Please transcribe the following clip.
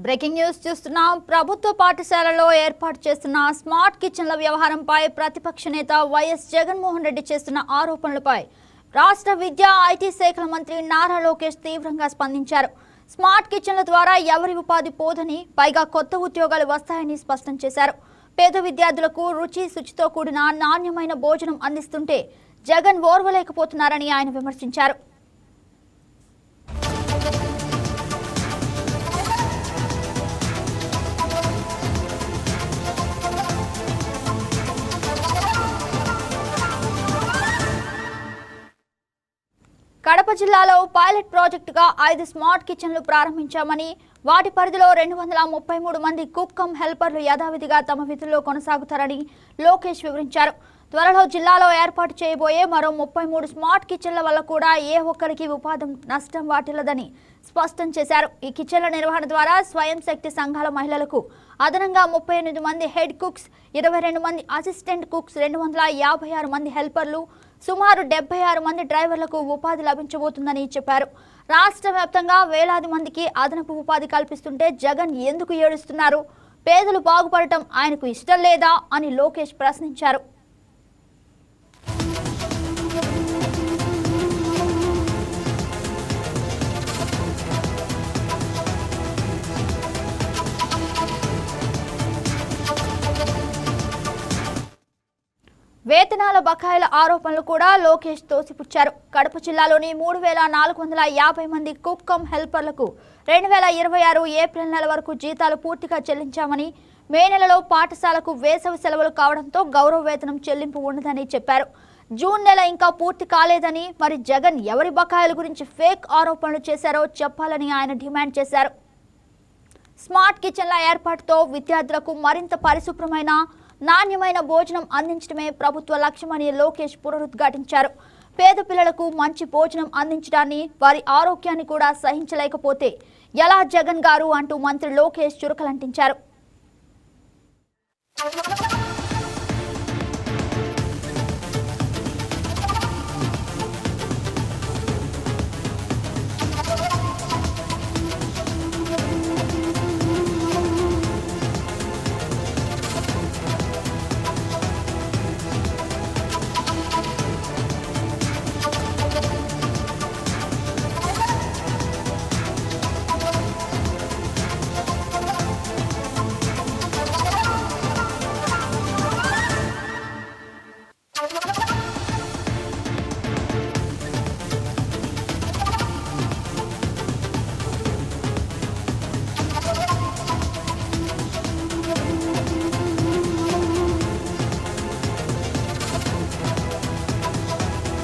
Breaking news చూస్తున్నాం. ప్రభుత్వ పాఠశాలలో ఏర్పాటు చేస్తున్న స్మార్ట్ కిచెన్ల వ్యవహారంపై ప్రతిపక్ష నేత వైఎస్ జగన్మోహన్ రెడ్డి చేస్తున్న ఆరోపణలపై రాష్ట్ర విద్యా ఐటీ శాఖల మంత్రి నారా లోకేష్ తీవ్రంగా స్పందించారు. స్మార్ట్ కిచెన్ల ద్వారా ఎవరి ఉపాధి పోదని, పైగా కొత్త ఉద్యోగాలు వస్తాయని స్పష్టం చేశారు. పేద విద్యార్థులకు రుచి శుచితో కూడిన నాణ్యమైన భోజనం అందిస్తుంటే జగన్ ఓర్వలేకపోతున్నారని ఆయన విమర్శించారు. కడప జిల్లాలో పైలట్ ప్రాజెక్టుగా 5 స్మార్ట్ కిచెన్లు ప్రారంభించామని, వాటి పరిధిలో 233 మంది కుక్ కమ్ హెల్పర్లు యథావిధిగా తమ విధుల్లో కొనసాగుతారని లోకేష్ వివరించారు. త్వరలో జిల్లాలో ఏర్పాటు చేయబోయే మరో 33 స్మార్ట్ కిచెన్ల వల్ల కూడా ఏ ఒక్కరికి ఉపాధి నష్టం వాటిల్లదని స్పష్టం చేశారు. ఈ కిచెన్ల నిర్వహణ ద్వారా స్వయం శక్తి సంఘాల మహిళలకు అదనంగా 38 మంది హెడ్ కుక్స్, 22 మంది అసిస్టెంట్ కుక్స్, 256 మంది హెల్పర్లు, సుమారు 76 మంది డ్రైవర్లకు ఉపాధి లభించబోతుందని చెప్పారు. రాష్ట్ర వ్యాప్తంగా వేలాది మందికి అదనపు ఉపాధి కల్పిస్తుంటే జగన్ ఎందుకు ఏడుస్తున్నారు? పేదలు బాగుపడటం ఆయనకు ఇష్టం లేదా అని లోకేష్ ప్రశ్నించారు. వేతనాల బకాయిల ఆరోపణలు కూడా లోకేష్ తోసిపుచ్చారు. కడప జిల్లాలోని 3450 మంది కుక్ కమ్ హెల్పర్లకు 2026 ఏప్రిల్ నెల వరకు జీతాలు పూర్తిగా చెల్లించామని, మే నెలలో పాఠశాలకు వేసవి సెలవులు కావడంతో గౌరవ వేతనం చెల్లింపు ఉండదని చెప్పారు. జూన్ నెల ఇంకా పూర్తి కాలేదని, మరి జగన్ ఎవరి బకాయిల గురించి ఫేక్ ఆరోపణలు చేశారో చెప్పాలని ఆయన డిమాండ్ చేశారు. స్మార్ట్ కిచెన్ల ఏర్పాటుతో విద్యార్థులకు మరింత పరిశుభ్రమైన, నాణ్యమైన భోజనం అందించడమే ప్రభుత్వ లక్ష్యమని లోకేష్ పునరుద్ఘాటించారు. పేద పిల్లలకు మంచి భోజనం అందించడాన్ని, వారి ఆరోగ్యాన్ని కూడా సహించలేకపోతే ఎలా జగన్ గారు అంటూ మంత్రి లోకేష్ చురకలంటించారు.